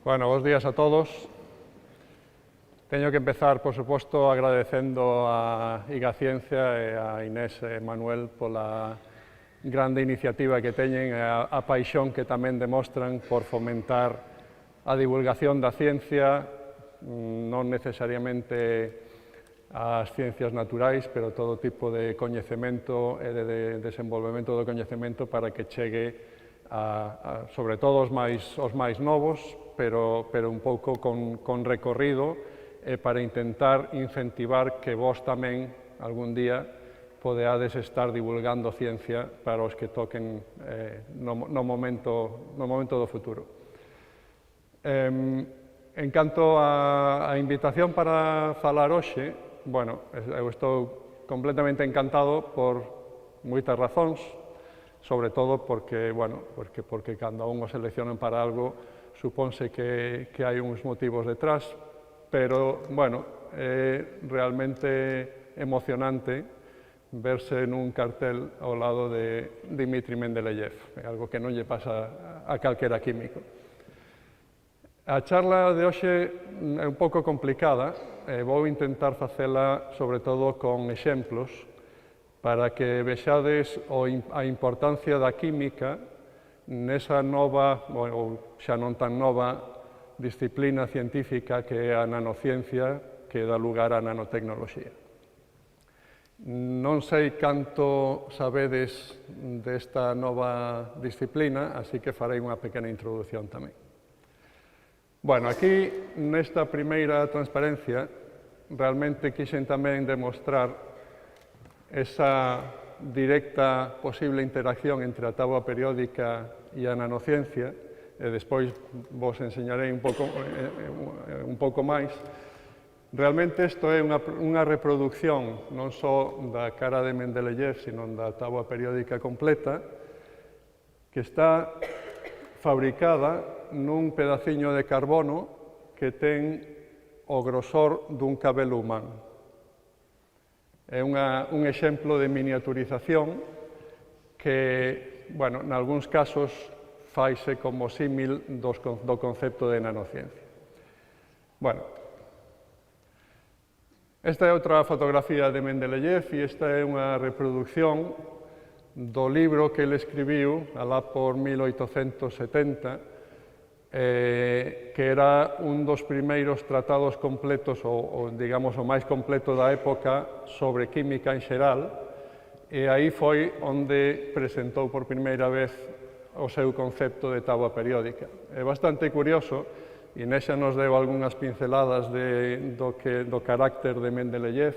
Bueno, bos días a todos. Teño que empezar, por suposto, agradecendo a Igaciencia e a Inés e Manuel pola grande iniciativa que teñen e a paixón que tamén demostran por fomentar a divulgación da ciencia, non necesariamente as ciencias naturais, pero todo tipo de coñecemento e de desenvolvemento do coñecemento para que chegue sobre todo os máis novos, pero un pouco con recorrido para intentar incentivar que vós tamén algún día podeades estar divulgando ciencia para os que toquen no momento do futuro. En canto á invitación para falar hoxe, bueno, eu estou completamente encantado por moitas razóns, sobre todo porque cando a un o seleccionan para algo supónse que hai uns motivos detrás, pero, bueno, é realmente emocionante verse nun cartel ao lado de Dmitri Mendeleev, algo que non lle pasa a calquera químico. A charla de hoxe é un pouco complicada, vou intentar facela sobre todo con exemplos para que vexades a importancia da química nesa nova, ou xa non tan nova, disciplina científica que é a nanociencia, que dá lugar á nanotecnoloxía. Non sei canto sabedes desta nova disciplina, así que farei unha pequena introdución tamén. Bueno, aquí, nesta primeira transparencia, realmente quixen tamén demostrar esa directa posible interacción entre a táboa periódica e a nanociencia, e despois vos enseñarei un pouco máis. Realmente isto é unha reproducción non só da cara de Mendeleev, sino da táboa periódica completa, que está fabricada nun pedaciño de carbono que ten o grosor dun cabelo humano. É un exemplo de miniaturización que, bueno, nalgúns casos faise como símil do concepto de nanociencia. Bueno, esta é outra fotografía de Mendeleev e esta é unha reproducción do libro que ele escribiu alá por 1870, que era un dos primeiros tratados completos, ou digamos o máis completo da época, sobre química en xeral, e aí foi onde presentou por primeira vez o seu concepto de táboa periódica. É bastante curioso, e nexa nos deu algunhas pinceladas do carácter de Mendeleev.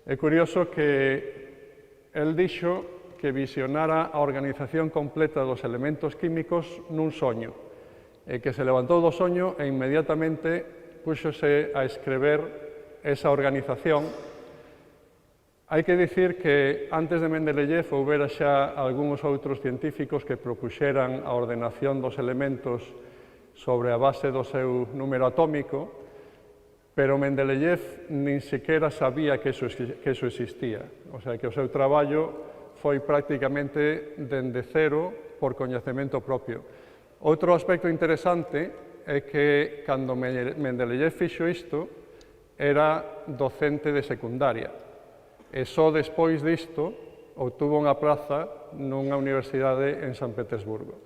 É curioso que el dixo que visionara a organización completa dos elementos químicos nun soño, e que se levantou do soño e inmediatamente púxose a escrever esa organización. Hai que dicir que antes de Mendeleev houbera xa algúns outros científicos que propuxeran a ordenación dos elementos sobre a base do seu número atómico, pero Mendeleev nin sequera sabía que eso existía. O sea, que o seu traballo foi prácticamente dende cero por coñecemento propio. Outro aspecto interesante é que, cando Mendeleev fixo isto, era docente de secundaria, e só despois disto obtuvo unha praza nunha universidade en San Petersburgo.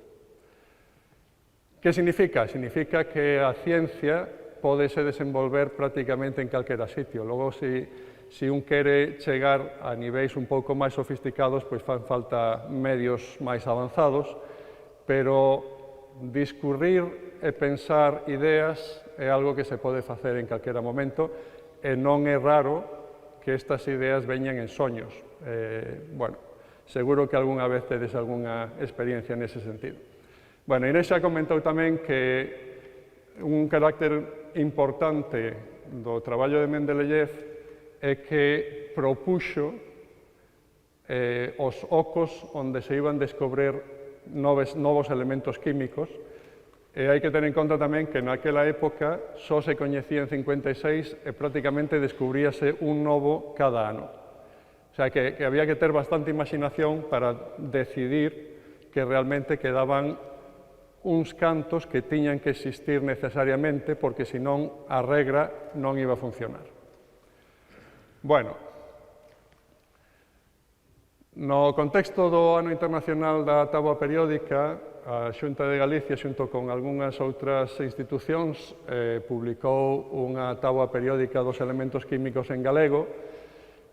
Que significa? Significa que a ciencia pódese desenvolver prácticamente en calquera sitio. Logo, se un quere chegar a niveis un pouco máis sofisticados, pois fan falta medios máis avanzados, pero discurrir e pensar ideas é algo que se pode facer en calquera momento, e non é raro que estas ideas veñan en soños. Bueno, seguro que algunha vez tedes algunha experiencia nese sentido. Bueno, Inés xa comentou tamén que un carácter importante do traballo de Mendeleev é que propuxo os ocos onde se iban descobrir novos elementos químicos, e hai que ter en conta tamén que naquela época só se coñecía en 56 e prácticamente descubríase un novo cada ano. O sea, que había que ter bastante imaginación para decidir que realmente quedaban uns cantos que tiñan que existir necesariamente porque senón a regra non iba a funcionar. Bueno, no contexto do Ano Internacional da Táboa Periódica, a Xunta de Galicia, xunto con algunhas outras institucións, publicou unha táboa periódica dos elementos químicos en galego.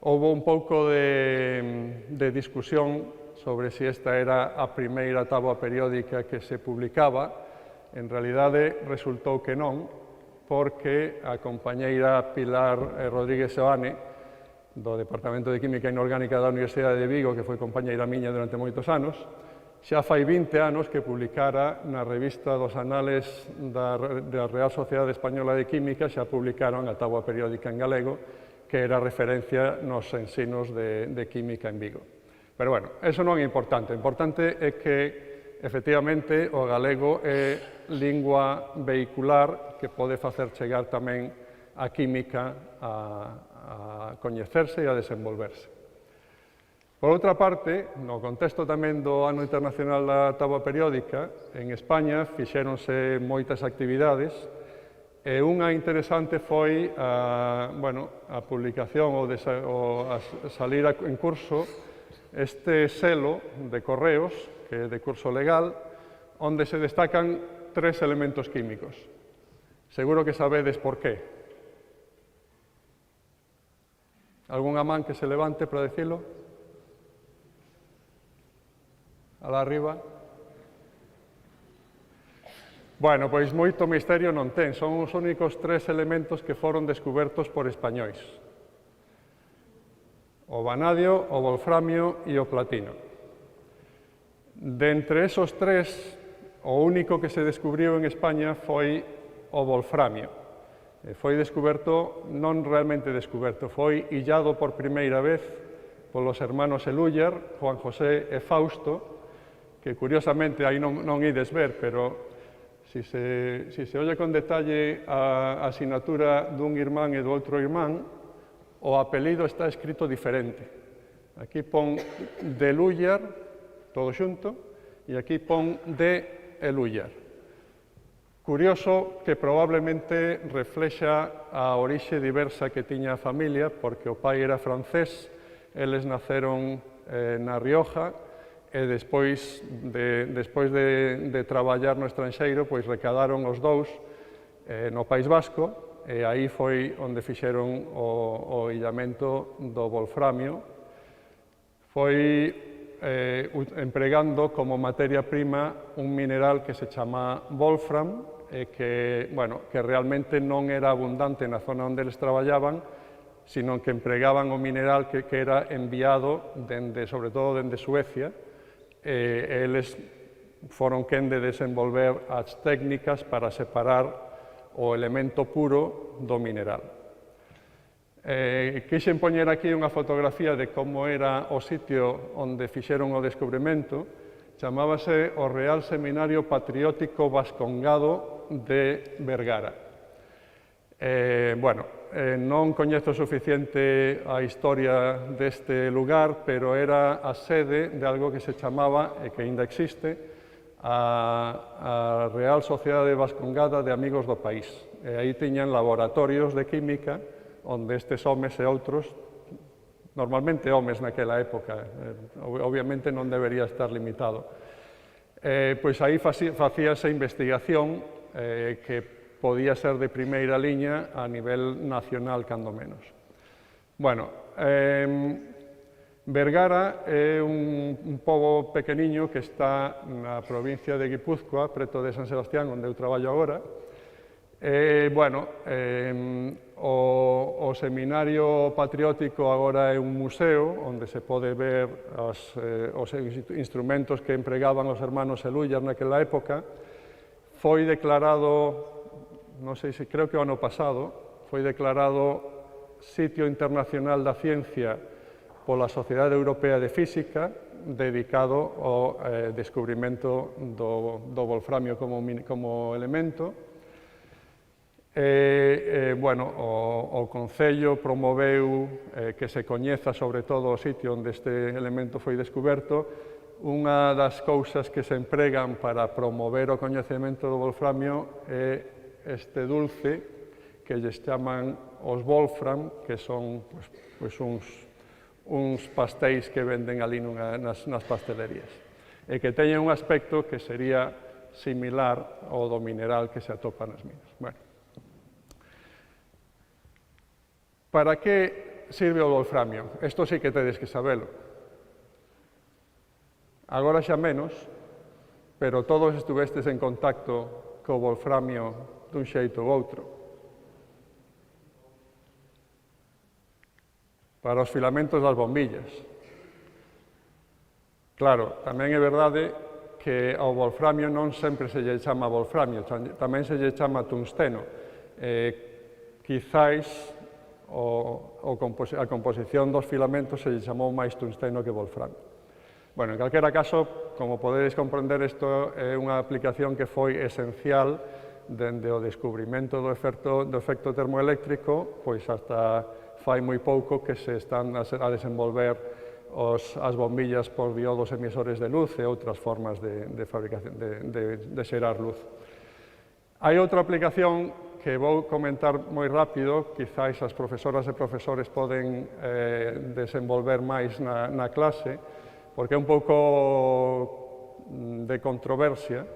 Houve un pouco de discusión sobre se esta era a primeira táboa periódica que se publicaba. En realidade, resultou que non, porque a compañeira Pilar Rodríguez Seoane, do Departamento de Química Inorgánica da Universidade de Vigo, que foi compañeira miña durante moitos anos, xa fai 20 anos que publicara na revista dos Anales da Real Sociedade Española de Química, xa publicaron a táboa periódica en galego, que era referencia nos ensinos de química en Vigo. Pero, bueno, eso non é importante. O importante é que, efectivamente, o galego é lingua vehicular que pode facer chegar tamén a química a coñecerse e a desenvolverse. Por outra parte, no contexto tamén do Ano Internacional da Táboa Periódica, en España fixéronse moitas actividades e unha interesante foi a publicación ou a salir en curso este selo de correos, que é de curso legal, onde se destacan 3 elementos químicos. Seguro que sabedes por qué. Algúnha man que se levante para dicilo? Alá arriba. Bueno, pois moito misterio non ten. Son os únicos 3 elementos que foron descubertos por españois. O vanadio, o wolframio e o platino. De entre esos 3, o único que se descubriu en España foi o wolframio. Foi descuberto, non realmente descuberto, foi illado por primeira vez polos hermanos Eluller, Juan José e Fausto, que curiosamente aí non ides ver, pero si se olle con detalle a asinatura dun irmán e do outro irmán, o apelido está escrito diferente. Aquí pon de Eluller, todo xunto, e aquí pon de Eluller. Curioso que probablemente reflexa a orixe diversa que tiña a familia, porque o pai era francés, eles naceron na Rioja, e despois de traballar no estranxeiro, pois recadaron os dous no País Vasco, e aí foi onde fixeron o illamento do wolframio. Foi empregando como materia prima un mineral que se chama wolfram, que realmente non era abundante na zona onde eles traballaban, sino que empregaban o mineral que era enviado, sobre todo dende Suecia, e eles foron quen de desenvolver as técnicas para separar o elemento puro do mineral. Quixen poñer aquí unha fotografía de como era o sitio onde fixeron o descubrimento. Chamábase o Real Seminario Patriótico Vascongado de Vergara. Non coñezo suficiente a historia deste lugar, pero era a sede de algo que se chamaba, e que ainda existe, a Real Sociedade Vascongada de Amigos do País. E aí tiñan laboratorios de química onde estes homes e outros, normalmente homes naquela época, obviamente non debería estar limitado, pois aí facíase investigación que podía ser de primeira liña a nivel nacional, cando menos. Bueno, Vergara é un pobo pequeniño que está na provincia de Guipúzcoa, preto de San Sebastián, onde eu traballo agora. O Seminario Patriótico agora é un museo onde se pode ver os instrumentos que empregaban os hermanos Eluller naquela época. Foi declarado, non sei se creo que o ano pasado, foi declarado Sitio Internacional da Ciencia pola Sociedade Europea de Física, dedicado ao descubrimento do wolframio como elemento. O Concello promoveu que se coñeza sobre todo o sitio onde este elemento foi descuberto unha das cousas que se empregan para promover o coñecemento do wolframio é este dulce que lles chaman os wolfram, que son uns pastéis que venden ali nas pastelerías, e que teñen un aspecto que sería similar ao do mineral que se atopa nas minas. Bueno. Para que sirve o wolframio? Isto sí que tedes que sabelo. Agora xa menos, pero todos estuvestes en contacto co wolframio dun xeito ou outro. Para os filamentos das bombillas. Claro, tamén é verdade que ao wolframio non sempre se lle chama wolframio, tamén se lle chama tungsteno. Quizáis a composición dos filamentos se lle chamou máis tungsteno que wolframio. Bueno, en calquera caso, como podedes comprender, isto é unha aplicación que foi esencial dende o descubrimento do efecto termoeléctrico, pois hasta fai moi pouco que se están a desenvolver as bombillas por diodos emisores de luz e outras formas de fabricación, de xerar luz. Hai outra aplicación que vou comentar moi rápido, quizáis as profesoras e profesores poden desenvolver máis na clase, porque é un pouco de controversia.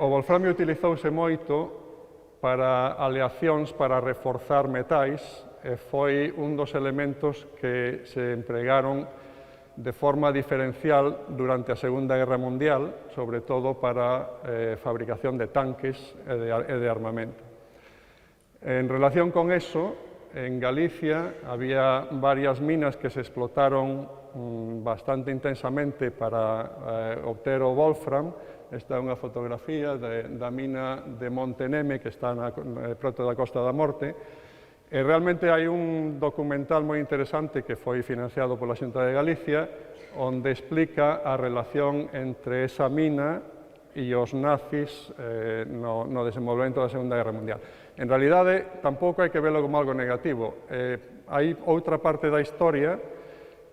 O wolframio utilizouse moito para aleacións para reforzar metais e foi un dos elementos que se empregaron de forma diferencial durante a Segunda Guerra Mundial, sobre todo para fabricación de tanques e de armamento. En relación con eso, en Galicia había varias minas que se explotaron bastante intensamente para obter o wolfram. Esta é unha fotografía da mina de Monteneme, que está preto da Costa da Morte. E realmente hai un documental moi interesante que foi financiado pola Xunta de Galicia, onde explica a relación entre esa mina e os nazis no desenvolvemento da Segunda Guerra Mundial. En realidade, tampouco hai que velo como algo negativo. Hai outra parte da historia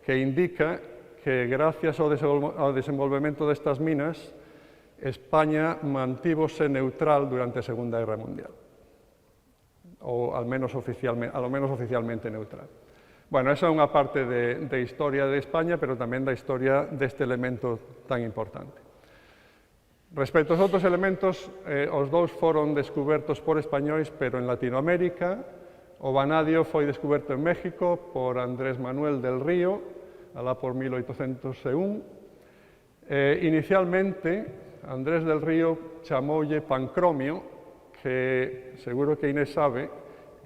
que indica que, gracias ao desenvolvemento destas minas, España mantívose neutral durante a Segunda Guerra Mundial, ou ao menos oficialmente neutral. Bueno, esa é unha parte de historia de España, pero tamén da historia deste elemento tan importante. Respecto aos outros elementos, os dous foron descubertos por españois, pero en Latinoamérica. O vanadio foi descuberto en México por Andrés Manuel del Río, alá por 1801. Inicialmente, Andrés del Río chamoulle pancromio, que seguro que Inés sabe,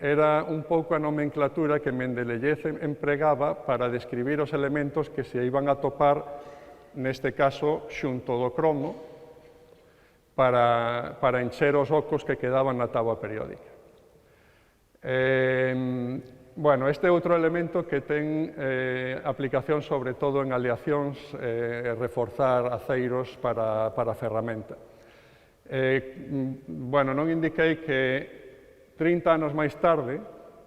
era un pouco a nomenclatura que Mendeleev empregaba para describir os elementos que se iban a topar, neste caso, xunto do cromo, para encher os ocos que quedaban na táboa periódica. Bueno, este é outro elemento que ten aplicación sobre todo en aleacións e reforzar aceiros para ferramenta. Bueno, non indiquei que 30 anos máis tarde,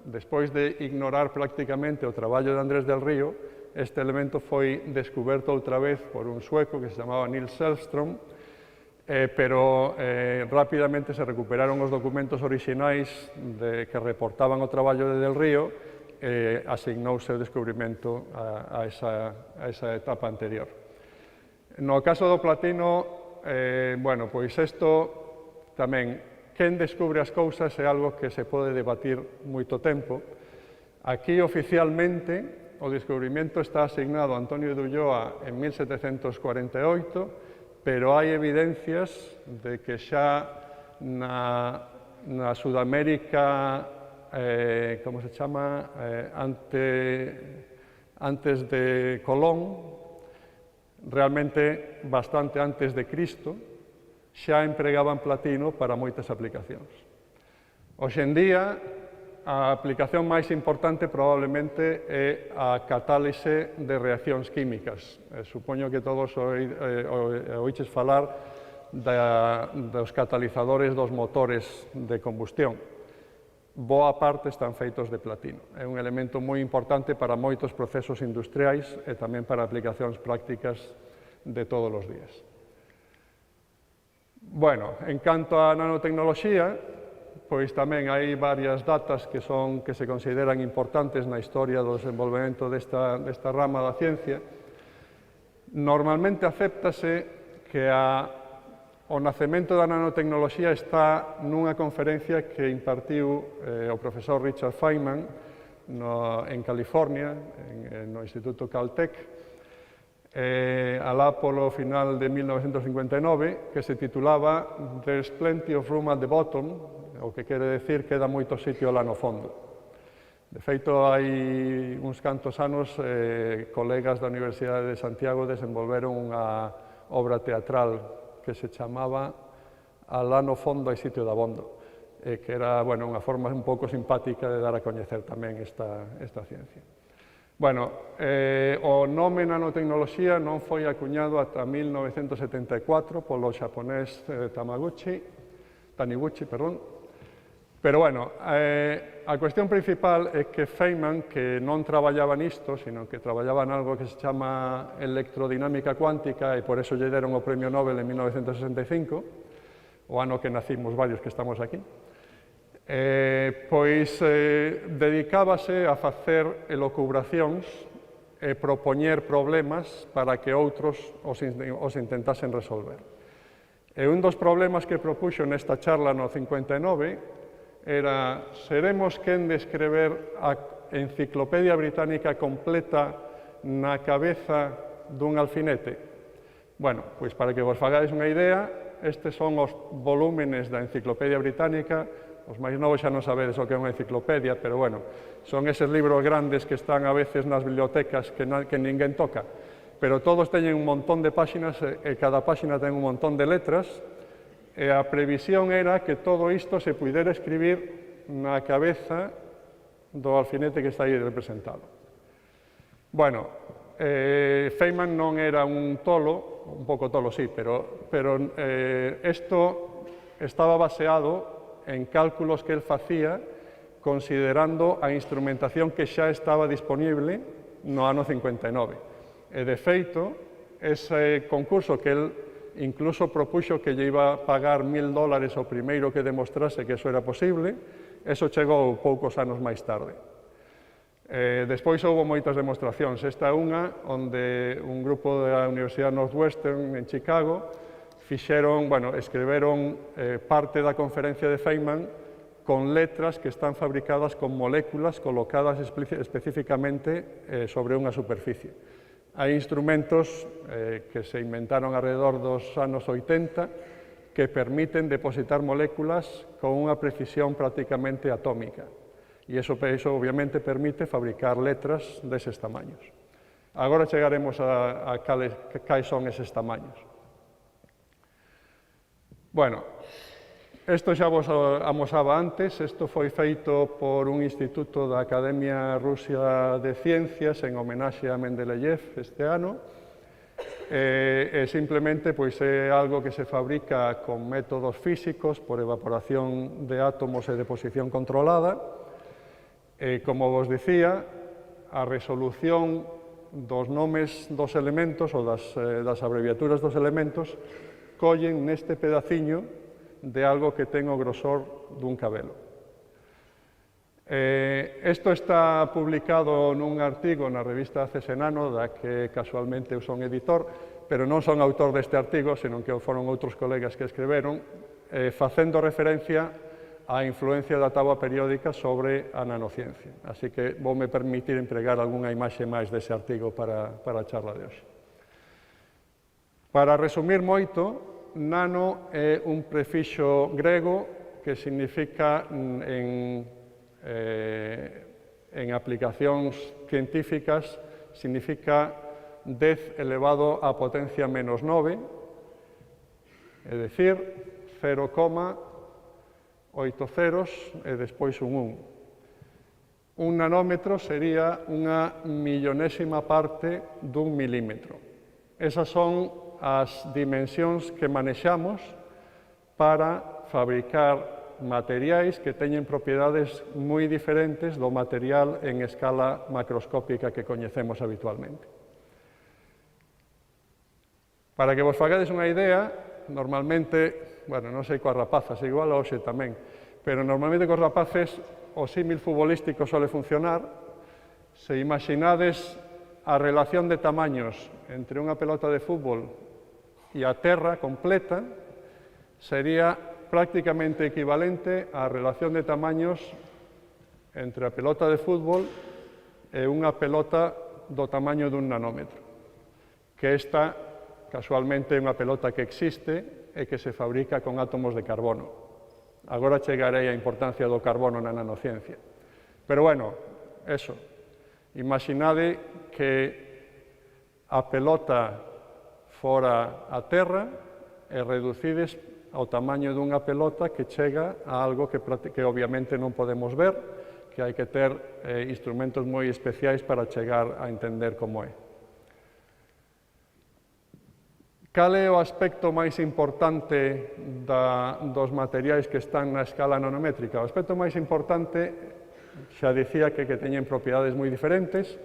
despois de ignorar prácticamente o traballo de Andrés del Río, este elemento foi descuberto outra vez por un sueco que se chamaba Nils Sellström, pero rapidamente se recuperaron os documentos orixinais que reportaban o traballo de Del Río e asignouse o descubrimento a esa etapa anterior. No caso do platino, bueno, pois isto tamén, quen descubre as cousas é algo que se pode debatir moito tempo. Aquí, oficialmente, o descubrimento está asignado a Antonio de Ulloa en 1748, pero hai evidencias de que xa na Sudamérica, como se chama, antes de Colón, realmente bastante antes de Cristo, xa empregaban platino para moitas aplicacións. Hoxe en día, a aplicación máis importante probablemente é a catálise de reaccións químicas. Supoño que todos oíches falar dos catalizadores dos motores de combustión. boa parte están feitos de platino. É un elemento moi importante para moitos procesos industriais e tamén para aplicacións prácticas de todos os días. Bueno, en canto á nanotecnoloxía, pois tamén hai varias datas que se consideran importantes na historia do desenvolvemento desta rama da ciencia. Normalmente acéptase que o nacemento da nanotecnoloxía está nunha conferencia que impartiu o profesor Richard Feynman en California, no Instituto Caltech, alá polo final de 1959, que se titulaba There's plenty of room at the bottom, o que quere decir que queda moito sitio lá no fondo. De feito, hai uns cantos anos, colegas da Universidade de Santiago desenvolveron unha obra teatral que se chamaba Alá no fondo hai sitio dabondo, que era unha forma un pouco simpática de dar a coñecer tamén esta ciencia. Bueno, o nome nanotecnoloxía non foi acuñado ata 1974 polo xaponés Taniguchi, pero a cuestión principal é que Feynman, que non traballaba nisto, sino que traballaba en algo que se chama electrodinámica cuántica, e por eso lle deron o premio Nobel en 1965, o ano que nacimos varios que estamos aquí, pois dedicábase a facer elucubracións e propoñer problemas para que outros os intentasen resolver. E un dos problemas que propuxo nesta charla no 59 era: seremos quen de escrever a enciclopedia británica completa na cabeza dun alfinete? Bueno, pois para que vos fagades unha idea, estes son os volúmenes da enciclopedia británica. Os máis novos xa non sabedes o que é unha enciclopedia, pero son eses libros grandes que están a veces nas bibliotecas que ninguén toca, pero todos teñen un montón de páxinas e cada páxina ten un montón de letras, e a previsión era que todo isto se puidera escribir na cabeza do alfinete que está aí representado. Bueno, Feynman non era un tolo, un pouco tolo sí, pero isto estaba baseado en cálculos que el facía considerando a instrumentación que xa estaba disponible no ano 59. E, de feito, ese concurso que el incluso propuxo que lle iba a pagar $1000 o primeiro que demostrase que eso era posible, eso chegou poucos anos máis tarde. Despois houve moitas demostracións. Esta é unha onde un grupo da Universidade Northwestern en Chicago escreveron parte da conferencia de Feynman con letras que están fabricadas con moléculas colocadas específicamente sobre unha superficie. Hai instrumentos que se inventaron alrededor dos anos 80 que permiten depositar moléculas con unha precisión prácticamente atómica. E iso obviamente permite fabricar letras deses tamaños. Agora chegaremos a cales son eses tamaños. Bueno, isto xa vos amosaba antes, isto foi feito por un instituto da Academia Rusa de Ciencias en homenaxe a Mendeleev este ano, e simplemente é algo que se fabrica con métodos físicos por evaporación de átomos e deposición controlada, e, como vos dicía, a resolución dos nomes dos elementos ou das abreviaturas dos elementos collen neste pedaciño de algo que ten o grosor dun cabelo. Isto está publicado nun artigo na revista CSENANO, da que casualmente eu son editor, pero non son autor deste artigo, senón que foron outros colegas que escreveron, facendo referencia á influencia da táboa periódica sobre a nanociencia. Así que voume permitir empregar algunha imaxe máis dese artigo para a charla de hoxe. Para resumir moito, nano é un prefixo grego que significa en aplicacións científicas, significa 10 elevado á potencia menos 9, é dicir, 0,8 ceros e despois un 1. Un nanómetro sería unha millonésima parte dun milímetro. Esas son as dimensións que manexamos para fabricar materiais que teñen propiedades moi diferentes do material en escala macroscópica que coñecemos habitualmente. Para que vos fagades unha idea, normalmente, bueno, non sei coas rapazas, igual hoxe tamén, pero normalmente cos rapaces o símil futbolístico sole funcionar. Se imaginades a relación de tamaños entre unha pelota de fútbol e a terra completa, sería prácticamente equivalente á relación de tamaños entre a pelota de fútbol e unha pelota do tamaño dun nanómetro, que esta, casualmente, é unha pelota que existe e que se fabrica con átomos de carbono. Agora chegarei á importancia do carbono na nanociencia. Pero, bueno, eso. Imaginade que a pelota fora a terra e reducides ao tamaño dunha pelota que chega a algo que obviamente non podemos ver, que hai que ter instrumentos moi especiais para chegar a entender como é. Cal é o aspecto máis importante dos materiais que están na escala nanométrica? O aspecto máis importante, xa dicía que teñen propiedades moi diferentes,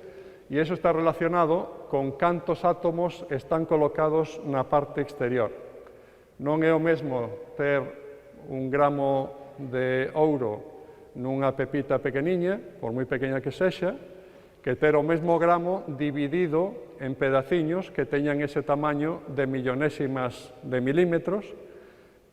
e iso está relacionado con cantos átomos están colocados na parte exterior. Non é o mesmo ter un gramo de ouro nunha pepita pequeniña, por moi pequena que sexa, que ter o mesmo gramo dividido en pedaciños que teñan ese tamaño de millonésimas de milímetros,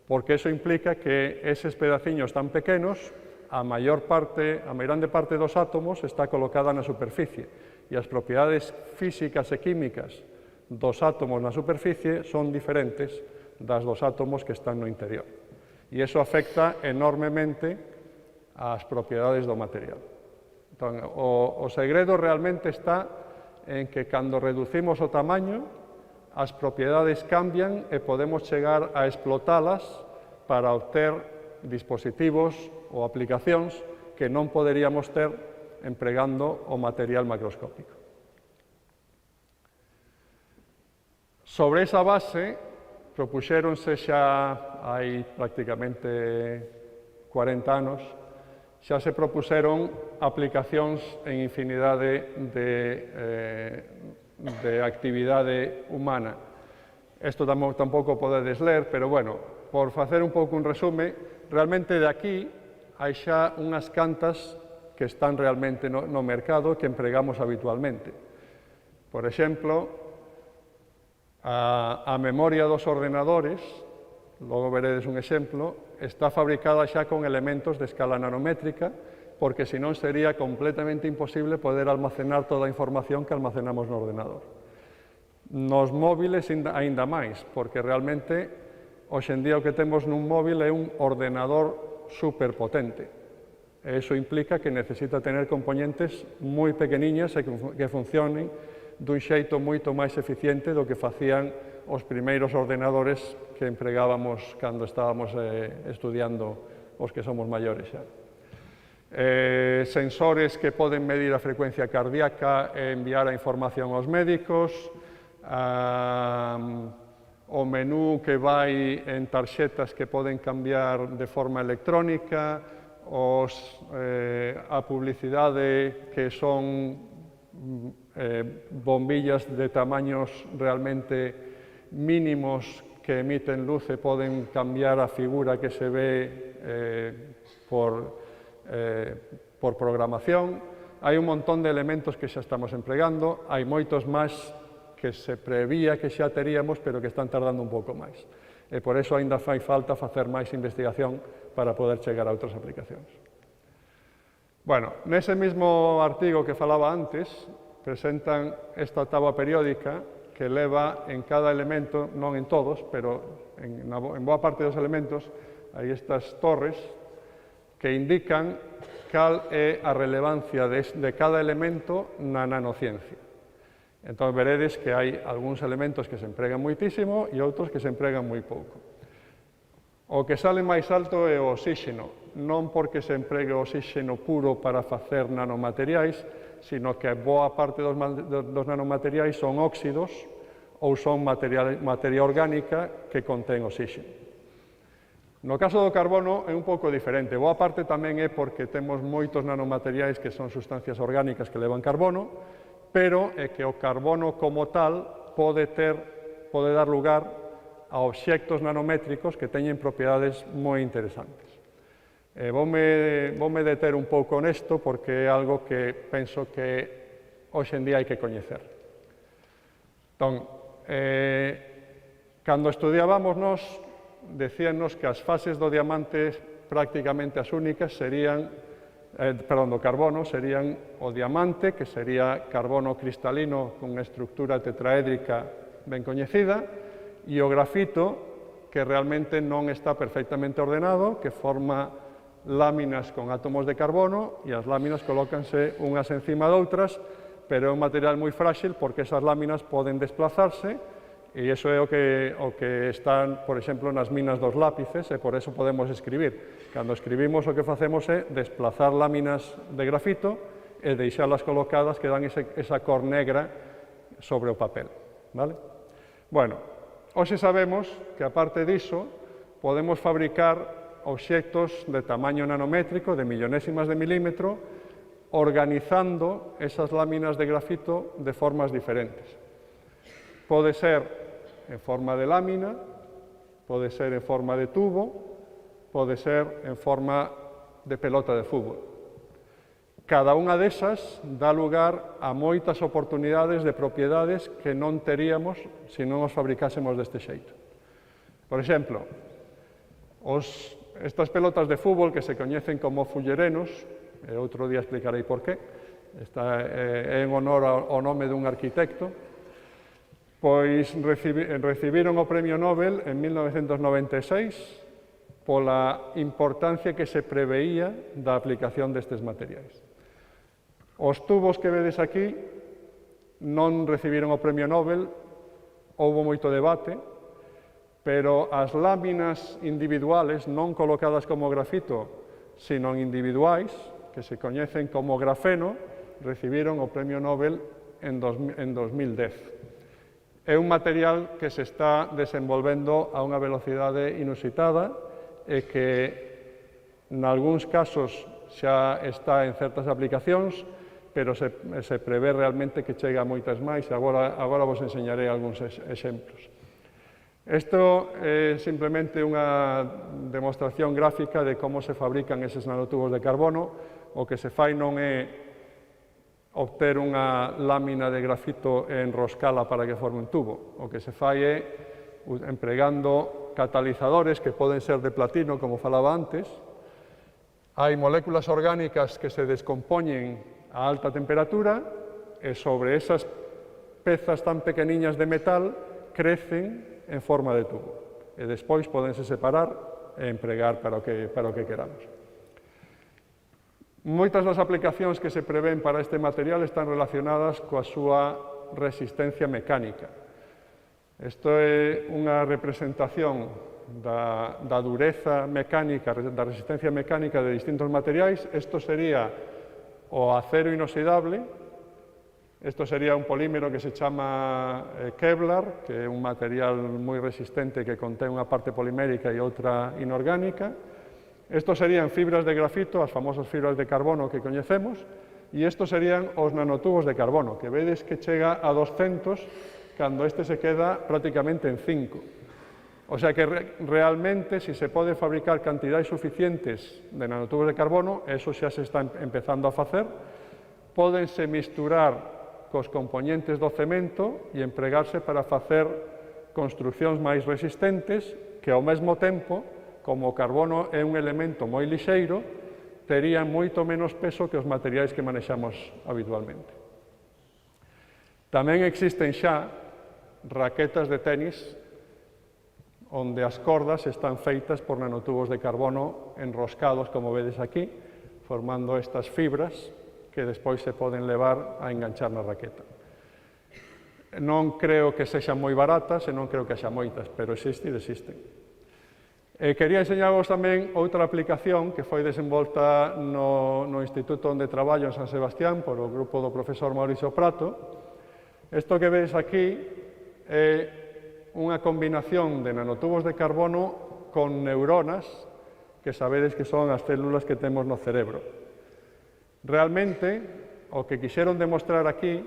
porque eso implica que eses pedaciños tan pequenos, a grande parte dos átomos está colocada na superficie, e as propiedades físicas e químicas dos átomos na superficie son diferentes das dos átomos que están no interior. E iso afecta enormemente ás propiedades do material. Entón, o segredo realmente está en que cando reducimos o tamaño, as propiedades cambian e podemos chegar a explotalas para obter dispositivos ou aplicacións que non poderíamos ter empregando o material macroscópico. Sobre esa base, propuxéronse xa hai prácticamente 40 anos, xa se propuxeron aplicacións en infinidade de actividade humana. Isto tampouco podedes ler, pero, bueno, por facer un pouco un resume, realmente de aquí hai xa unhas cantas que están realmente no mercado que empregamos habitualmente. Por exemplo, a memoria dos ordenadores, logo veredes un exemplo, está fabricada xa con elementos de escala nanométrica, porque senón sería completamente imposible poder almacenar toda a información que almacenamos no ordenador. Nos móviles aínda máis, porque realmente hoxe en día o que temos nun móvil é un ordenador superpotente. E iso implica que necesita tener componentes moi pequeniñas e que funcionen dun xeito moito máis eficiente do que facían os primeiros ordenadores que empregábamos cando estábamos estudiando os que somos maiores xa. Sensores que poden medir a frecuencia cardíaca e enviar a información aos médicos, o menú que vai en tarxetas que poden cambiar de forma electrónica, a publicidade que son bombillas de tamaños realmente mínimos que emiten luz e poden cambiar a figura que se ve por programación. Hai un montón de elementos que xa estamos empregando, hai moitos máis que se prevía que xa teríamos, pero que están tardando un pouco máis. E por iso ainda fai falta facer máis investigación para poder chegar a outras aplicacións. Bueno, nese mesmo artigo que falaba antes, presentan esta táboa periódica que leva en cada elemento, non en todos, pero en boa parte dos elementos, hai estas torres que indican cal é a relevancia de cada elemento na nanociencia. Entón, veredes que hai algúns elementos que se empregan moitísimo e outros que se empregan moi pouco. O que sale máis alto é o oxígeno, non porque se empregue o oxígeno puro para facer nanomateriais, sino que boa parte dos nanomateriais son óxidos ou son materia orgánica que contén oxígeno. No caso do carbono é un pouco diferente. Boa parte tamén é porque temos moitos nanomateriais que son sustancias orgánicas que levan carbono, pero é que o carbono como tal pode dar lugar a obxectos nanométricos que teñen propiedades moi interesantes. Voume deter un pouco nesto porque é algo que penso que hoxe en día hai que coñecer. Entón, cando estudiábamos nós, decíannos que as fases do diamante prácticamente as únicas serían, do carbono, serían o diamante, que sería carbono cristalino con estructura tetraédrica ben coñecida, e o grafito, que realmente non está perfectamente ordenado, que forma láminas con átomos de carbono, e as láminas colócanse unhas encima doutras, pero é un material moi frágil porque esas láminas poden desplazarse, e iso é o que está, por exemplo, nas minas dos lápices, e por eso podemos escribir. Cando escribimos o que facemos é desplazar láminas de grafito e deixalas colocadas que dan esa cor negra sobre o papel. Bueno, hoxe sabemos que, aparte diso, podemos fabricar obxectos de tamaño nanométrico, de millonésimas de milímetro, organizando esas láminas de grafito de formas diferentes. Pode ser en forma de lámina, pode ser en forma de tubo, pode ser en forma de pelota de fútbol. Cada unha desas dá lugar a moitas oportunidades de propiedades que non teríamos se non os fabricásemos deste xeito. Por exemplo, estas pelotas de fútbol que se coñecen como fullerenos, e outro día explicarei por qué, é en honor ao nome dun arquitecto, pois recibiron o Premio Nobel en 1996 pola importancia que se preveía da aplicación destes materiais. Os tubos que vedes aquí non recibiron o Premio Nobel, houbo moito debate, pero as láminas individuales, non colocadas como grafito, sino individuais, que se coñecen como grafeno, recibiron o Premio Nobel en 2010. É un material que se está desenvolvendo a unha velocidade inusitada e que, nalgúns casos, xa está en certas aplicacións, pero se prevé realmente que chega a moitas máis, e agora vos enseñarei algúns exemplos. Isto é simplemente unha demostración gráfica de como se fabrican eses nanotubos de carbono. O que se fai non é obter unha lámina de grafito e enroscala para que forme un tubo. O que se fai é, empregando catalizadores que poden ser de platino, como falaba antes, hai moléculas orgánicas que se descompoñen a alta temperatura e sobre esas pezas tan pequeniñas de metal crecen en forma de tubo. E despois podense separar e empregar para o que queramos. Moitas das aplicacións que se prevén para este material están relacionadas coa súa resistencia mecánica. Isto é unha representación da dureza mecánica, da resistencia mecánica de distintos materiais. Isto sería o acero inoxidable. Isto sería un polímero que se chama Kevlar, que é un material moi resistente que contén unha parte polimérica e outra inorgánica. Isto serían fibras de grafito, as famosas fibras de carbono que coñecemos, e isto serían os nanotubos de carbono, que vedes que chega a 200 cando este se queda prácticamente en 5. O sea que realmente, se pode fabricar cantidades suficientes de nanotubos de carbono, eso xa se está empezando a facer, pódense misturar cos componentes do cemento e empregarse para facer construcións máis resistentes que, ao mesmo tempo, como o carbono é un elemento moi lixeiro, terían moito menos peso que os materiais que manexamos habitualmente. Tamén existen xa raquetas de tenis onde as cordas están feitas por nanotubos de carbono enroscados, como vedes aquí, formando estas fibras que despois se poden levar a enganchar na raqueta. Non creo que sexan moi baratas e non creo que xa moitas, pero existen. Quería enseñarvos tamén outra aplicación que foi desenvolta no instituto onde traballo en San Sebastián por o grupo do profesor Mauricio Prato. Isto que vedes aquí é unha combinación de nanotubos de carbono con neuronas, que sabedes que son as células que temos no cerebro. Realmente, o que quixeron demostrar aquí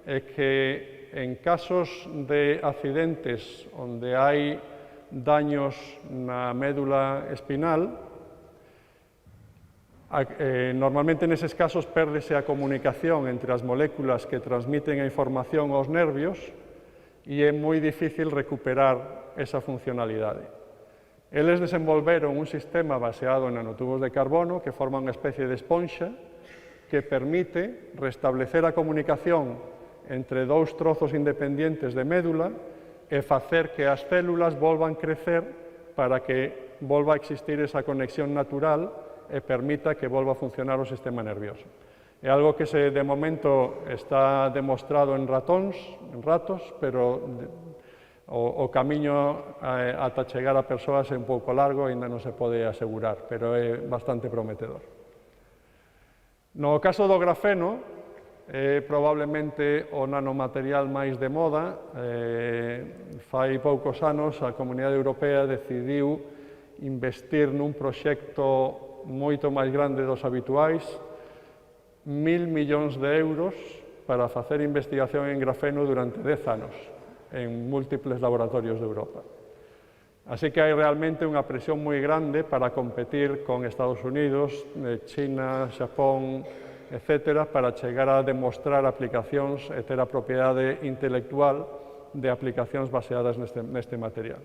é que en casos de accidentes onde hai daños na médula espinal, normalmente neses casos pérdese a comunicación entre as moléculas que transmiten a información aos nervios e é moi difícil recuperar esa funcionalidade. Eles desenvolveron un sistema baseado en nanotubos de carbono que forma unha especie de esponxa que permite restablecer a comunicación entre dous trozos independientes de médula e facer que as células volvan crecer para que volva a existir esa conexión natural e permita que volva a funcionar o sistema nervioso. É algo que de momento está demostrado en ratos, pero o camiño ata chegar a persoas é un pouco largo e ainda non se pode asegurar, pero é bastante prometedor. No caso do grafeno, é probablemente o nanomaterial máis de moda. Fai poucos anos a Comunidade Europea decidiu investir nun proxecto moito máis grande dos habituais, 1.000 millóns de euros para facer investigación en grafeno durante 10 anos, en múltiples laboratorios de Europa. Así que hai realmente unha presión moi grande para competir con Estados Unidos, China, Xapón, etc., para chegar a demostrar aplicacións e ter a propiedade intelectual de aplicacións baseadas neste material.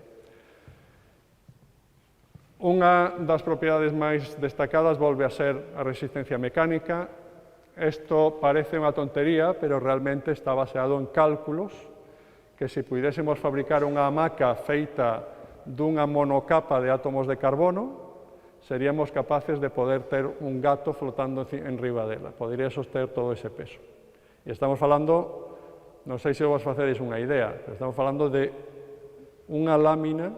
Unha das propiedades máis destacadas volve a ser a resistencia mecánica. Isto parece unha tontería, pero realmente está baseado en cálculos que se puidésemos fabricar unha hamaca feita dunha monocapa de átomos de carbono, seríamos capaces de poder ter un gato flotando enriba dela, podería soster todo ese peso. E estamos falando, non sei se vos facedes unha idea, pero estamos falando de unha lámina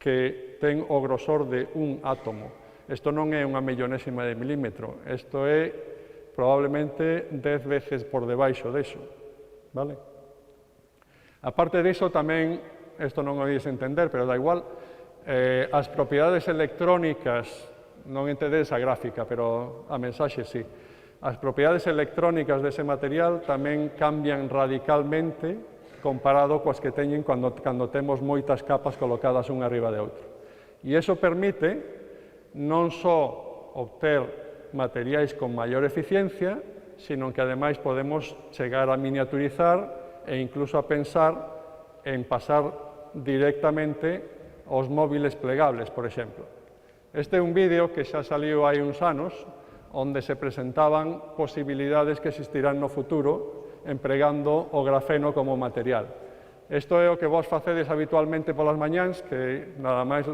que ten o grosor de un átomo. Isto non é unha millonésima de milímetro, isto é probablemente 10 veces por debaixo deso, vale? Aparte diso, tamén, isto non o ides entender, pero da igual, as propiedades electrónicas, non entendedes a gráfica, pero a mensaxe sí, as propiedades electrónicas dese material tamén cambian radicalmente comparado coas que teñen cando temos moitas capas colocadas unha arriba de outra. E iso permite non só obter materiais con maior eficiencia, sino que ademais podemos chegar a miniaturizar e incluso a pensar en pasar directamente aos móviles plegables, por exemplo. Este é un vídeo que xa saliu hai uns anos, onde se presentaban posibilidades que existirán no futuro empregando o grafeno como material. Isto é o que vos facedes habitualmente polas mañáns, que nada máis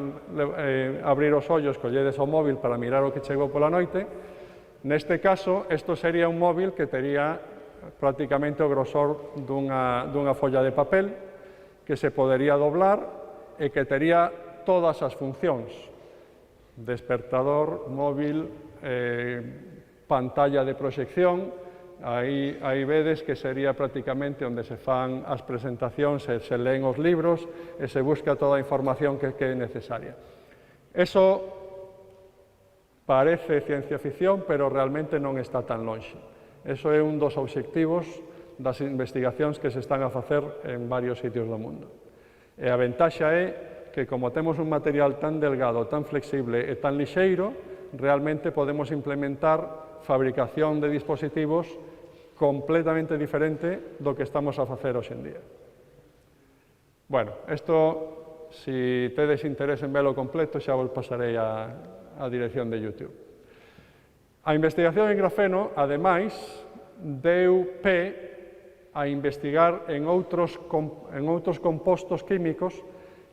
abrir os ollos, colledes o móvil para mirar o que chegou pola noite. Neste caso, isto sería un móvil que tería prácticamente o grosor dunha folla de papel, que se podería doblar e que tería todas as funcións: despertador, móvil, pantalla de proxección. Aí vedes que sería prácticamente onde se fan as presentacións, se leen os libros e se busca toda a información que é necesaria. Eso parece ciencia ficción, pero realmente non está tan lonxe. Eso é un dos obxectivos das investigacións que se están a facer en varios sitios do mundo. E a ventaxa é que, como temos un material tan delgado, tan flexible e tan lixeiro, realmente podemos implementar fabricación de dispositivos completamente diferente do que estamos a facer hoxe en día. Bueno, isto, se tedes interés en velo completo, xa vos pasarei a dirección de YouTube. A investigación en grafeno, ademais, deu pé a investigar en outros compostos químicos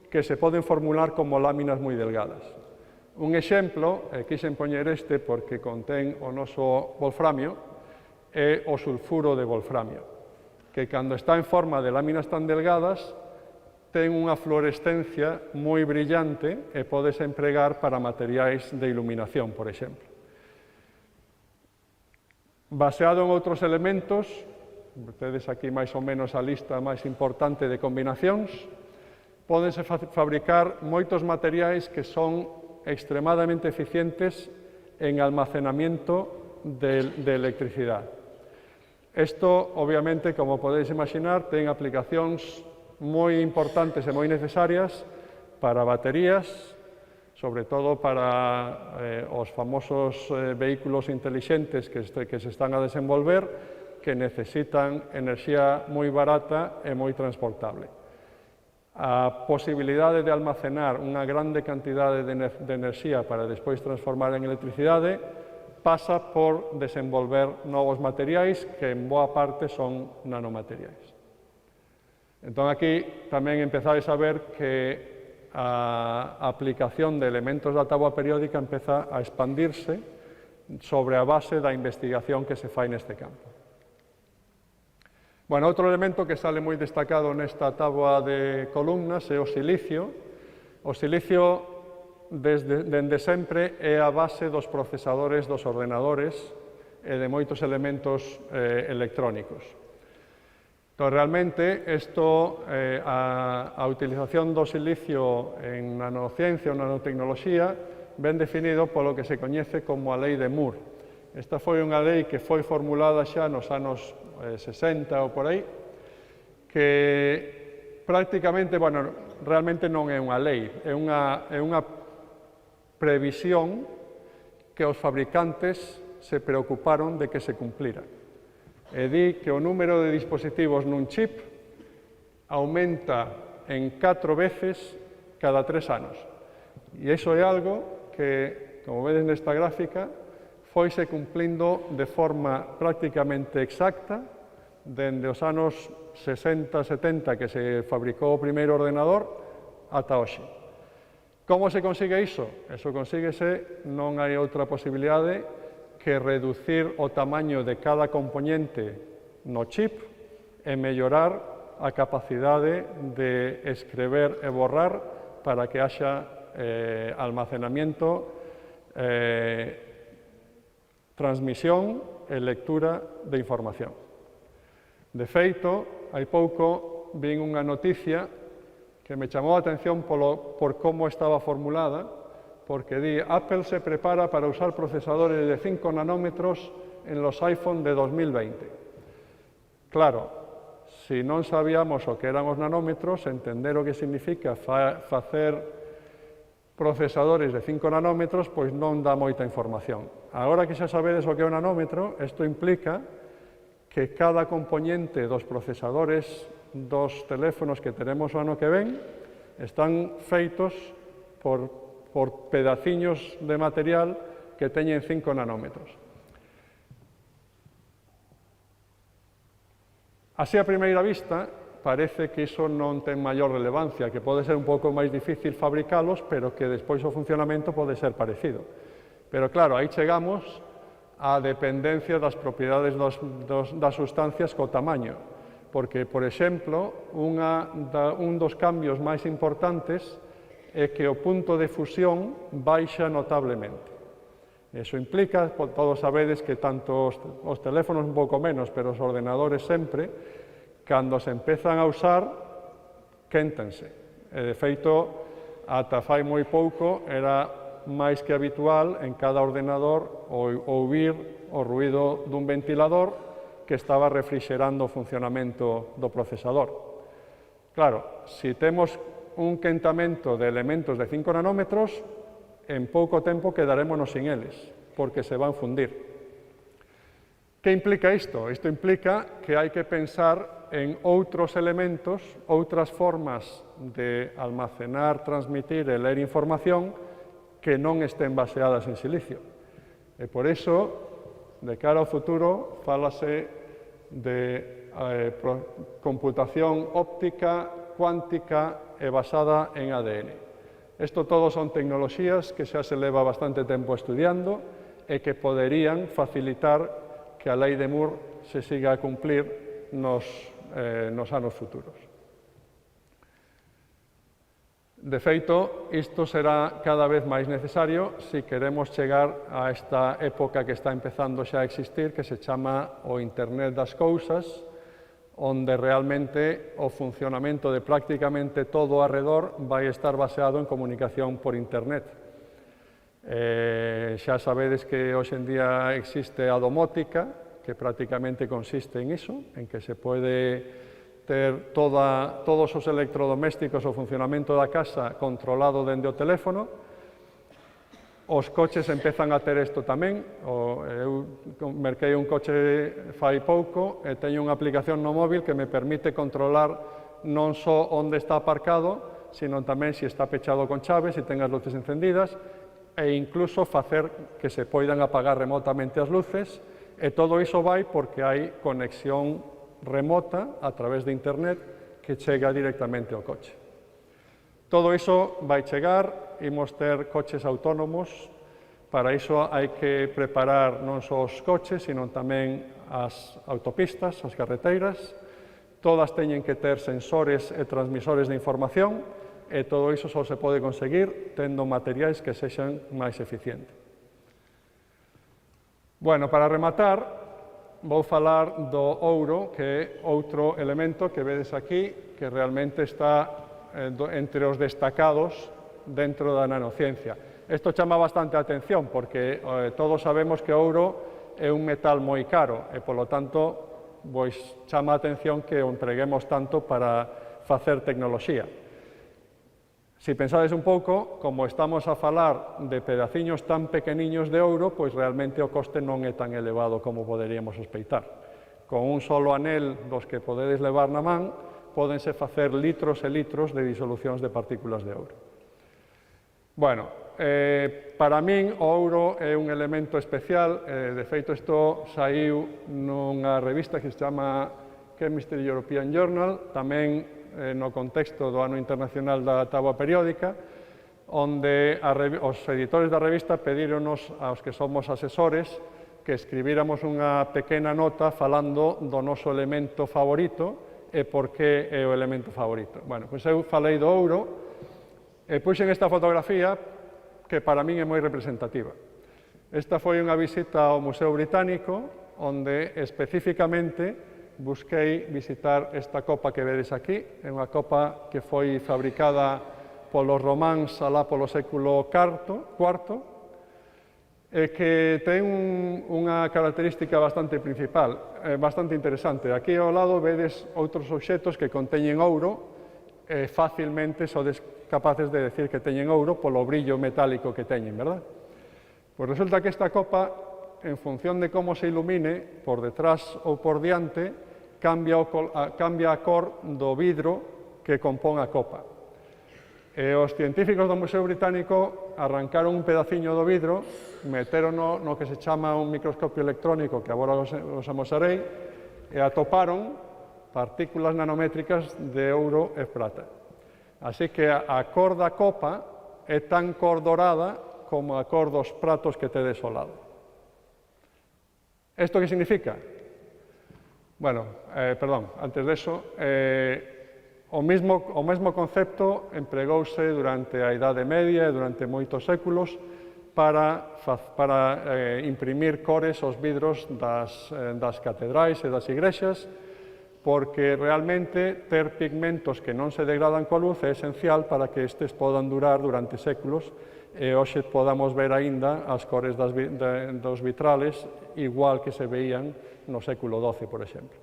que se poden formular como láminas moi delgadas. Un exemplo, quixen poñer este porque contén o noso wolframio, é o sulfuro de wolframio, que cando está en forma de láminas tan delgadas ten unha fluorescencia moi brillante e podes empregar para materiais de iluminación, por exemplo. Baseado en outros elementos, tedes aquí máis ou menos a lista máis importante de combinacións, pódense fabricar moitos materiais que son extremadamente eficientes en almacenamiento de electricidade. Isto, obviamente, como podedes imaginar, ten aplicacións moi importantes e moi necesarias para baterías, sobre todo para os famosos vehículos intelixentes que se están a desenvolver, que necesitan enerxía moi barata e moi transportable. A posibilidade de almacenar unha grande cantidade de enerxía para despois transformar en electricidade pasa por desenvolver novos materiais que en boa parte son nanomateriais. Entón, aquí tamén empezades a ver que a aplicación de elementos da táboa periódica empeza a expandirse sobre a base da investigación que se fai neste campo. Bueno, outro elemento que sale moi destacado nesta táboa de columnas é o silicio. O silicio, dende sempre, é a base dos procesadores dos ordenadores e de moitos elementos electrónicos. Entón, realmente, a utilización do silicio en nanociencia ou nanotecnoloxía ben definido polo que se coñece como a lei de Moore. Esta foi unha lei que foi formulada xa nos anos 60 ou por aí, que prácticamente, bueno, realmente non é unha lei, é unha previsión que os fabricantes se preocuparon de que se cumplira. E di que o número de dispositivos nun chip aumenta en 4 veces cada 3 anos. E iso é algo que, como vedes nesta gráfica, foise cumplindo de forma prácticamente exacta dende os anos 60-70 que se fabricou o primeiro ordenador ata hoxe. Como se consigue iso? Iso consíguese, non hai outra posibilidade que reducir o tamaño de cada componente no chip e mellorar a capacidade de escrever e borrar para que haxa almacenamiento, transmisión e lectura de información. De feito, hai pouco vin unha noticia que me chamou a atención por como estaba formulada, porque di Apple se prepara para usar procesadores de 5 nanómetros en los iPhone de 2020. Claro, se non sabíamos o que eran os nanómetros, entender o que significa facer procesadores de 5 nanómetros, pois non dá moita información. Agora que xa sabedes o que é un nanómetro, isto implica que cada componente dos procesadores dos teléfonos que teremos o ano que ven están feitos por pedaciños de material que teñen 5 nanómetros. Así, a primeira vista, parece que iso non ten maior relevancia, que pode ser un pouco máis difícil fabricalos, pero que despois o funcionamento pode ser parecido. Pero claro, aí chegamos á dependencia das propiedades das sustancias co tamaño, porque, por exemplo, un dos cambios máis importantes é que o punto de fusión baixa notablemente. Iso implica, todos sabedes que tanto os teléfonos un pouco menos, pero os ordenadores sempre, cando se empezan a usar, quéntanse. E, de feito, ata fai moi pouco, era máis que habitual en cada ordenador ouvir o ruído dun ventilador que estaba refrixerando o funcionamento do procesador. Claro, se temos un quentamento de elementos de 5 nanómetros, en pouco tempo quedarémonos sin eles, porque se van fundir. Que implica isto? Isto implica que hai que pensar en outros elementos, outras formas de almacenar, transmitir e ler información que non estén baseadas en silicio. E por iso, de cara ao futuro, fálase de computación óptica, cuántica e basada en ADN. Isto todo son tecnoloxías que xa se leva bastante tempo estudiando e que poderían facilitar que a lei de Moore se siga a cumplir nos anos futuros. De feito, isto será cada vez máis necesario se queremos chegar a esta época que está empezando xa a existir, que se chama o Internet das Cousas, onde realmente o funcionamento de prácticamente todo o arredor vai estar baseado en comunicación por internet. Xa sabedes que hoxe en día existe a domótica, que prácticamente consiste en iso, en que se pode ter todos os electrodomésticos o funcionamento da casa controlado dende o teléfono. Os coches empezan a ter isto tamén. Eu merquei un coche fai pouco e teño unha aplicación no móvil que me permite controlar non só onde está aparcado, sino tamén se está pechado con chave, se ten as luces encendidas, e incluso facer que se poidan apagar remotamente as luces, e todo iso vai porque hai conexión remota a través de internet que chega directamente ao coche. Todo iso vai chegar, imos ter coches autónomos, para iso hai que preparar non só os coches, sino tamén as autopistas, as carreteiras, todas teñen que ter sensores e transmisores de información, e todo iso só se pode conseguir tendo materiais que sexan máis eficientes. Bueno, para rematar, vou falar do ouro, que é outro elemento que vedes aquí, que realmente está entre os destacados dentro da nanociencia. Isto chama bastante a atención, porque todos sabemos que o ouro é un metal moi caro, e, polo tanto, pois chama a atención que o empreguemos tanto para facer tecnoloxía. Se pensades un pouco, como estamos a falar de pedaciños tan pequeniños de ouro, pois realmente o coste non é tan elevado como poderíamos sospeitar. Con un solo anel dos que podedes levar na man, pódense facer litros e litros de disolucións de partículas de ouro. Bueno, para min o ouro é un elemento especial, de feito isto saiu nunha revista que se chama Chemistry European Journal, tamén no contexto do Ano Internacional da Táboa Periódica, onde os editores da revista pedíronos aos que somos asesores que escribíramos unha pequena nota falando do noso elemento favorito e por que é o elemento favorito. Bueno, pois eu falei do ouro e puxen esta fotografía que para min é moi representativa. Esta foi unha visita ao Museo Británico, onde especificamente busquei visitar esta copa que vedes aquí. É unha copa que foi fabricada polos románs alá polo século IV, e que ten unha característica bastante principal, bastante interesante. Aquí ao lado vedes outros obxetos que conteñen ouro, e facilmente sodes capaces de decir que teñen ouro polo brillo metálico que teñen, verdad? Pois resulta que esta copa, en función de como se ilumine, por detrás ou por diante, cambia a cor do vidro que compón a copa. E os científicos do Museo Británico arrancaron un pedaciño do vidro, meterono no que se chama un microscopio electrónico, que agora os amosarei, e atoparon partículas nanométricas de ouro e prata. Así que a cor da copa é tan cor dorada como a cor dos pratos que tedes ao lado. Isto que significa? Bueno, antes deso, o mesmo concepto empregouse durante a Idade Media e durante moitos séculos para imprimir cores aos vidros das catedrais e das igrexas, porque realmente ter pigmentos que non se degradan coa luz é esencial para que estes podan durar durante séculos e hoxe podamos ver aínda as cores dos vitrales igual que se veían no século XII, por exemplo.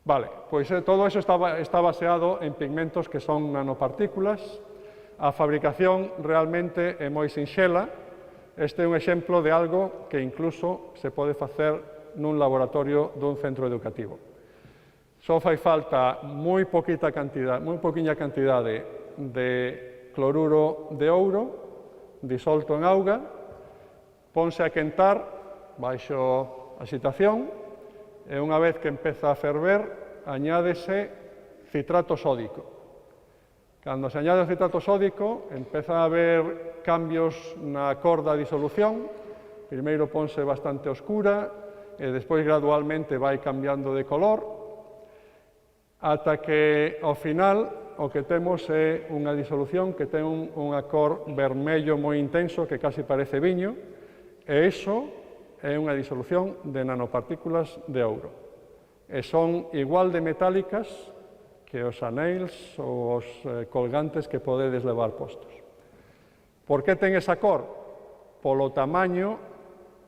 Vale, pois todo iso está baseado en pigmentos que son nanopartículas. A fabricación realmente é moi sinxela. Este é un exemplo de algo que incluso se pode facer nun laboratorio dun centro educativo. Só fai falta moi poquinha cantidade de cloruro de ouro disolto en auga, ponse a quentar baixo a excitación, e unha vez que empeza a ferver, añádese citrato sódico. Cando se añade o citrato sódico, empeza a haber cambios na cor da disolución. Primeiro ponse bastante oscura, e despois gradualmente vai cambiando de color, ata que, ao final, o que temos é unha disolución que ten unha cor vermello moi intenso, que casi parece viño, e iso é unha disolución de nanopartículas de ouro. e son igual de metálicas que os anéis ou os colgantes que podedes levar postos. Por que ten esa cor? Polo tamaño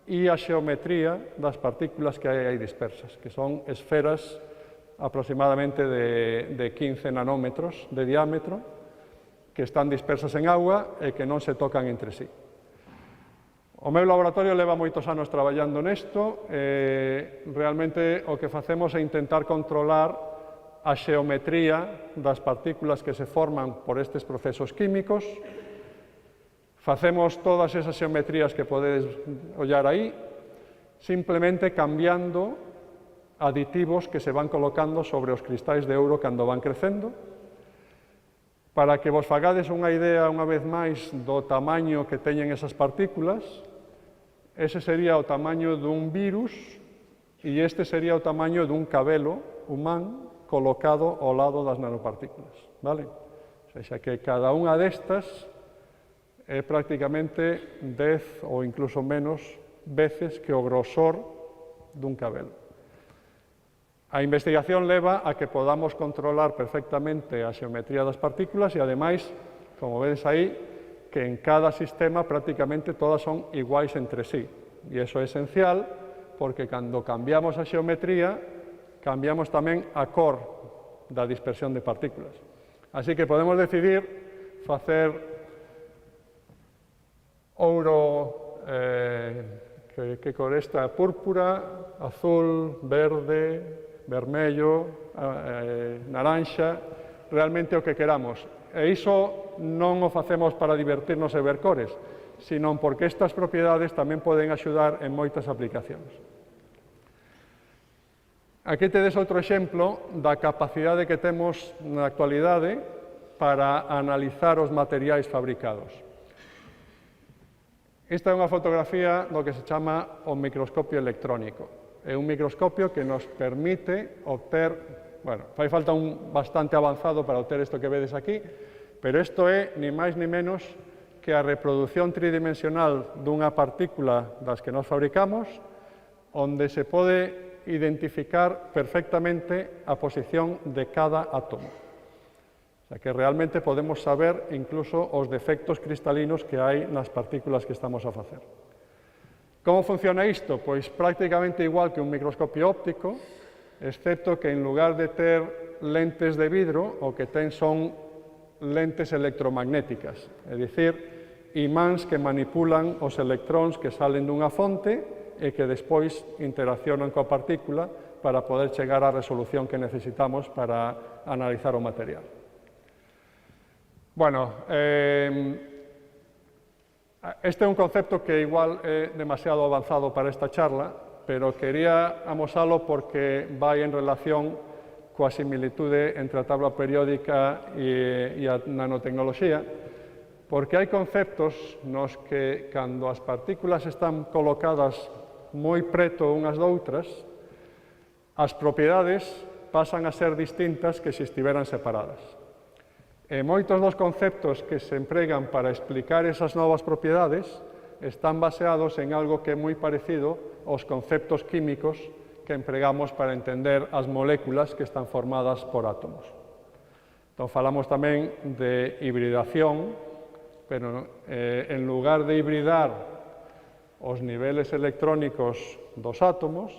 e a xeometría das partículas que hai aí dispersas, que son esferas aproximadamente de 15 nanómetros de diámetro, que están dispersas en auga e que non se tocan entre sí. O meu laboratorio leva moitos anos traballando nesto, realmente o que facemos é intentar controlar a xeometría das partículas que se forman por estes procesos químicos. Facemos todas esas xeometrías que podedes ollar aí, simplemente cambiando aditivos que se van colocando sobre os cristais de ouro cando van crecendo. Para que vos fagades unha idea, unha vez máis, do tamaño que teñen esas partículas, ese sería o tamaño dun virus e este sería o tamaño dun cabelo humán colocado ao lado das nanopartículas, vale? O sea, que cada unha destas é prácticamente 10 ou incluso menos veces que o grosor dun cabelo. A investigación leva a que podamos controlar perfectamente a xeometría das partículas e, ademais, como vedes aí, que en cada sistema prácticamente todas son iguais entre sí. E iso é esencial porque cando cambiamos a xeometría, cambiamos tamén a cor da dispersión de partículas. Así que podemos decidir facer ouro, que cor esta? Púrpura, azul, verde, vermello, naranxa, realmente o que queramos. E iso non o facemos para divertirnos e ver cores, sino porque estas propiedades tamén poden axudar en moitas aplicacións. Aquí tedes outro exemplo da capacidade que temos na actualidade para analizar os materiais fabricados. Esta é unha fotografía do que se chama o microscopio electrónico. É un microscopio que nos permite obter, bueno, fai falta un bastante avanzado para obter isto que vedes aquí, pero isto é ni máis ni menos que a reproducción tridimensional dunha partícula das que nos fabricamos, onde se pode identificar perfectamente a posición de cada átomo. O sea, que realmente podemos saber incluso os defectos cristalinos que hai nas partículas que estamos a facer. Como funciona isto? Pois prácticamente igual que un microscopio óptico, excepto que en lugar de ter lentes de vidro, o que ten son lentes electromagnéticas, é dicir, imáns que manipulan os electróns que salen dunha fonte e que despois interaccionan coa partícula para poder chegar á resolución que necesitamos para analizar o material. Bueno, este é un concepto que igual é demasiado avanzado para esta charla, pero quería amosalo porque vai en relación coa similitude entre a tabla periódica e a nanotecnoloxía, porque hai conceptos nos que, cando as partículas están colocadas moi preto unhas doutras, as propiedades pasan a ser distintas que se estiveran separadas. E moitos dos conceptos que se empregan para explicar esas novas propiedades están baseados en algo que é moi parecido aos conceptos químicos que empregamos para entender as moléculas que están formadas por átomos. Entón, falamos tamén de hibridación, pero en lugar de hibridar os niveles electrónicos dos átomos,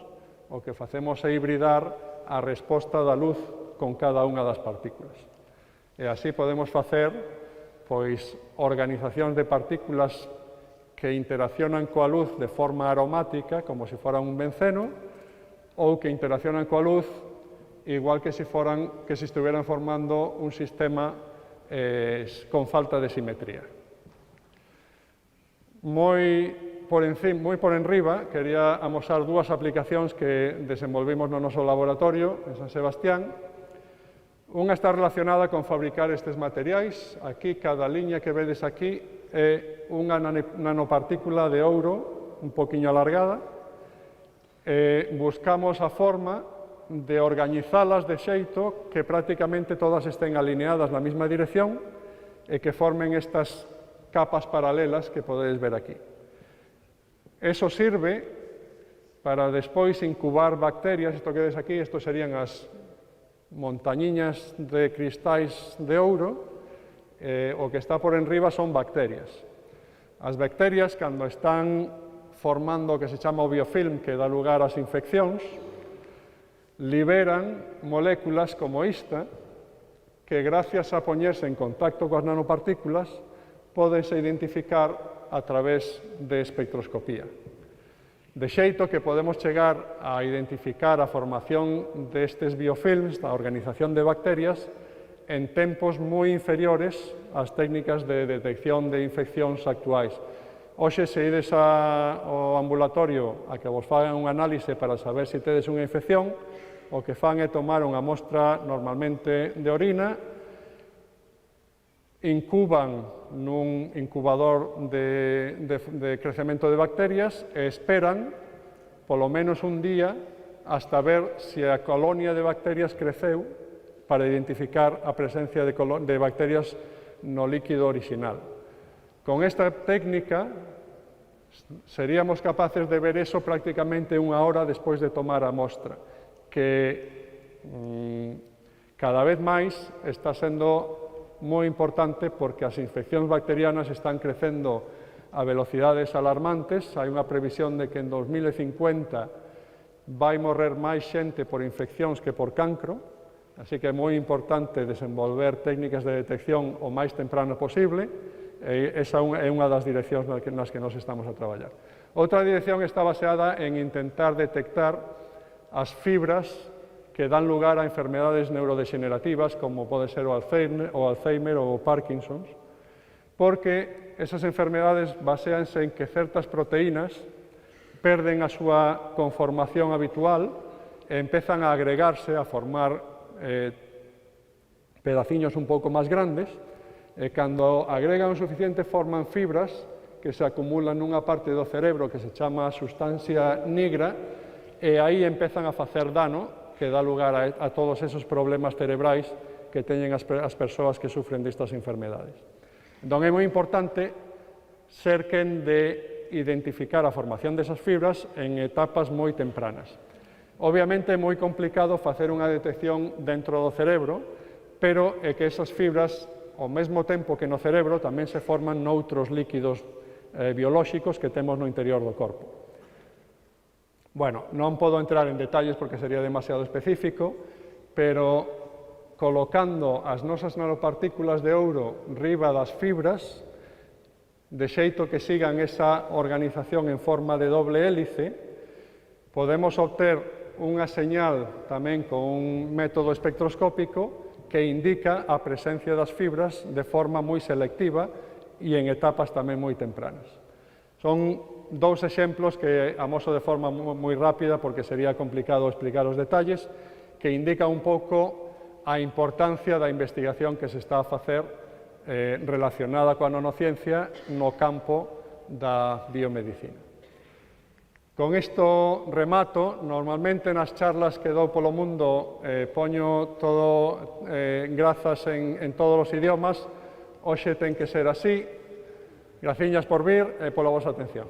o que facemos é hibridar a resposta da luz con cada unha das partículas. E así podemos facer, pois, organizacións de partículas que interaccionan coa luz de forma aromática, como se fora un benceno, ou que interaccionan coa luz igual que se estuveran formando un sistema con falta de simetría. Moi por enriba, quería amosar dúas aplicacións que desenvolvimos no noso laboratorio en San Sebastián. Unha está relacionada con fabricar estes materiais. Aquí, cada liña que vedes aquí é unha nanopartícula de ouro un poquinho alargada. Buscamos a forma de organizalas de xeito que prácticamente todas estén alineadas na mesma dirección e que formen estas capas paralelas que podedes ver aquí. Eso sirve para despois incubar bacterias. Isto que ves aquí, isto serían as montañiñas de cristais de ouro, o que está por enriba son bacterias. As bacterias, cando están formando o que se chama o biofilm, que dá lugar ás infeccións, liberan moléculas como esta, que gracias a poñerse en contacto coas nanopartículas, pódense identificar a través de espectroscopía. De xeito que podemos chegar a identificar a formación destes biofilms, da organización de bacterias, en tempos moi inferiores ás técnicas de detección de infeccións actuais. Hoxe, se ides ao ambulatorio a que vos fagan un análise para saber se tedes unha infección, o que fan é tomar unha mostra normalmente de orina, incuban nun incubador de crecemento de bacterias e esperan polo menos un día hasta ver se a colonia de bacterias creceu para identificar a presencia de bacterias no líquido orixinal. Con esta técnica seríamos capaces de ver eso prácticamente unha hora despois de tomar a mostra, que cada vez máis está sendo moi importante porque as infeccións bacterianas están crecendo a velocidades alarmantes. Hai unha previsión de que en 2050 vai morrer máis xente por infeccións que por cancro, así que é moi importante desenvolver técnicas de detección o máis temprano posible, e esa é unha das direccións nas que nos estamos a traballar. Outra dirección está baseada en intentar detectar as fibras que dan lugar a enfermedades neurodegenerativas, como pode ser o Alzheimer ou o Parkinson's, porque esas enfermedades baseanse en que certas proteínas perden a súa conformación habitual e empezan a agregarse, a formar pedaciños un pouco máis grandes, e cando agregan o suficiente forman fibras que se acumulan nunha parte do cerebro que se chama sustancia nigra, e aí empezan a facer dano que dá lugar a todos esos problemas cerebrais que teñen as persoas que sufren destas enfermedades. Entón é moi importante ser quen de identificar a formación desas fibras en etapas moi tempranas. Obviamente é moi complicado facer unha detección dentro do cerebro, pero é que esas fibras, ao mesmo tempo que no cerebro, tamén se forman noutros líquidos biolóxicos que temos no interior do corpo. Bueno, non podo entrar en detalles porque sería demasiado específico, pero colocando as nosas nanopartículas de ouro riba das fibras, de xeito que sigan esa organización en forma de doble hélice, podemos obter unha señal tamén con un método espectroscópico que indica a presencia das fibras de forma moi selectiva e en etapas tamén moi tempranas. Son dous exemplos que amoso de forma moi rápida porque sería complicado explicar os detalles, que indica un pouco a importancia da investigación que se está a facer relacionada coa nanociencia no campo da biomedicina. Con isto remato. Normalmente nas charlas que dou polo mundo poño todo grazas en todos os idiomas. Hoxe ten que ser así. Graciñas por vir e pola vosa atención.